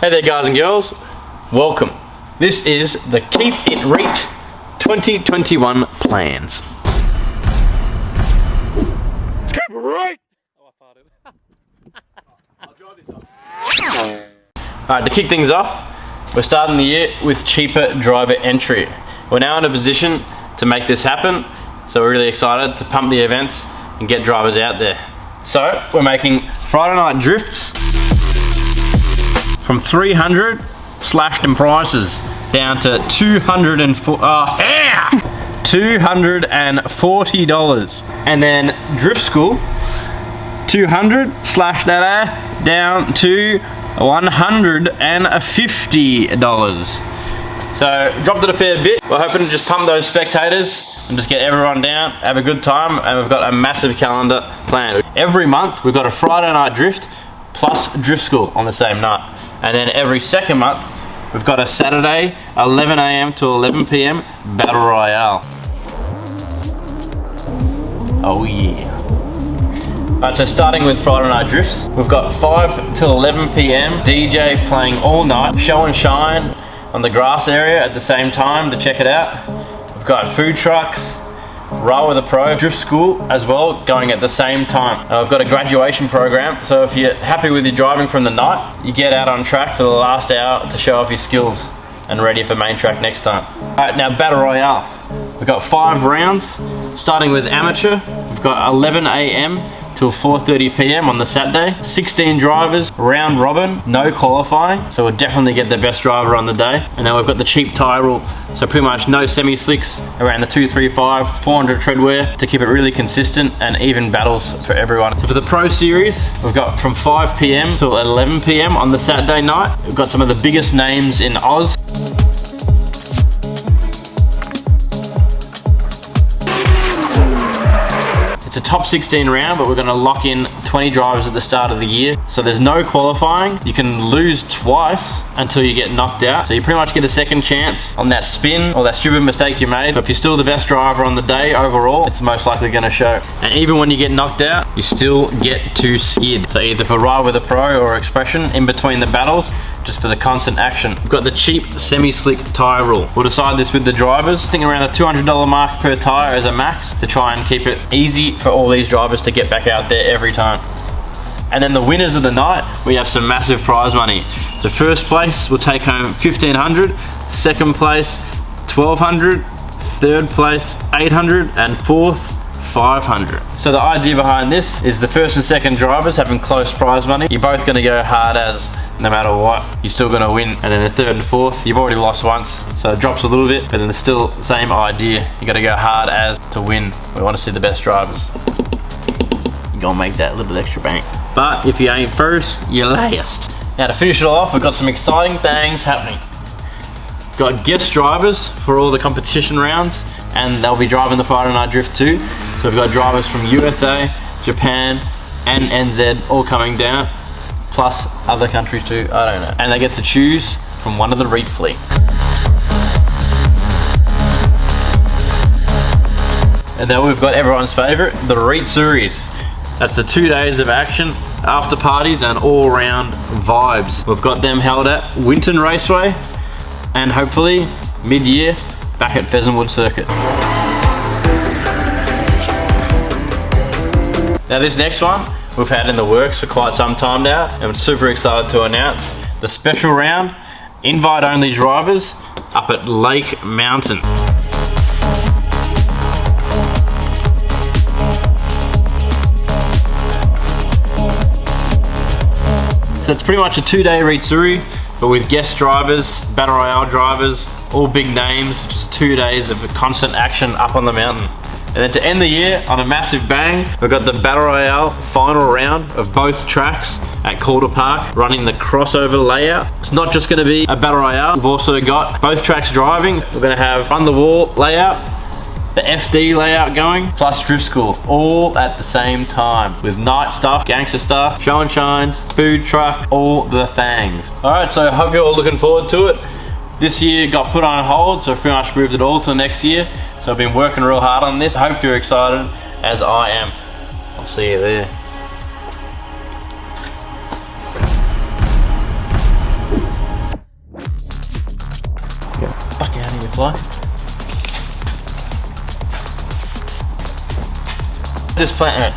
Hey there guys and girls, welcome. This is the Keep It Reet 2021 plans. Keep it right! Oh, I farted. I'll dry this off. Alright, to kick things off, we're starting the year with cheaper driver entry. We're now in a position to make this happen, so we're really excited to pump the events and get drivers out there. So, we're making Friday night drifts from 300 slashed in prices down to $240, and then drift school 200 slash that down to $150. So dropped it a fair bit. We're hoping to just pump those spectators and just get everyone down, have a good time, and we've got a massive calendar planned. Every month we've got a Friday night drift plus drift school on the same night. And then every second month, we've got a Saturday, 11 AM to 11 PM Battle Royale. Oh yeah. Alright, so starting with Friday night drifts, we've got 5 till 11 PM, DJ playing all night, show and shine on the grass area at the same time to check it out. We've got food trucks, Roll with a Pro, drift school as well, going at the same time. We've got a graduation program, so if you're happy with your driving from the night, you get out on track for the last hour to show off your skills and ready for main track next time. Alright, now Battle Royale. We've got 5 rounds, starting with amateur. We've got 11 AM till 4:30 PM on the Saturday. 16 drivers, round robin, no qualifying, so we'll definitely get the best driver on the day. And then we've got the cheap tyre rule, so pretty much no semi-slicks around the 235, 400 tread wear to keep it really consistent and even battles for everyone. So for the Pro Series, we've got from 5 PM till 11 PM on the Saturday night. We've got some of the biggest names in Oz. It's a top 16 round, but we're going to lock in 20 drivers at the start of the year. So there's no qualifying. You can lose twice until you get knocked out. So you pretty much get a second chance on that spin or that stupid mistake you made. But if you're still the best driver on the day overall, it's most likely going to show. And even when you get knocked out, you still get to skid. So either for Ride with a Pro or Expression in between the battles, just for the constant action. We've got the cheap semi-slick tyre rule. We'll decide this with the drivers. I think around the $200 mark per tyre as a max to try and keep it easy for all these drivers to get back out there every time. And then the winners of the night, we have some massive prize money. So first place will take home $1,500, second place $1,200, third place $800, and fourth $500. So the idea behind this is the first and second drivers having close prize money. You're both going to go hard as no matter what, you're still going to win. And then the third and fourth, you've already lost once, so it drops a little bit, but then it's still the same idea. You got to go hard as to win. We want to see the best drivers. You're going to make that little extra bank. But if you ain't first, you're last. Now to finish it off, we've got some exciting things happening. Got guest drivers for all the competition rounds, and they'll be driving the Friday Night Drift too. So we've got drivers from USA, Japan, and NZ all coming down, plus other countries too, I don't know. And they get to choose from one of the Reet fleet. And then we've got everyone's favorite, the Reetsuris. That's the 2 days of action, after parties and all round vibes. We've got them held at Winton Raceway and hopefully mid-year back at Pheasantwood Circuit. Now this next one we've had in the works for quite some time now, and I'm super excited to announce the special round, invite only drivers up at Lake Mountain. So it's pretty much a 2-day Reetsuri, but with guest drivers, Battle Royale drivers, all big names, just 2 days of constant action up on the mountain. And then to end the year on a massive bang, we've got the Battle Royale final round of both tracks at Calder Park, running the crossover layout. It's not just going to be a Battle Royale, we've also got both tracks driving. We're going to have Run the Wall layout, the FD layout going, plus drift school, all at the same time with night stuff, gangster stuff, show and shines, food truck, all the things. Alright, so I hope you're all looking forward to it. This year got put on hold, so I've pretty much moved it all to next year. So I've been working real hard on this. I hope you're excited as I am. I'll see you there. Get out of here, fly. This plant.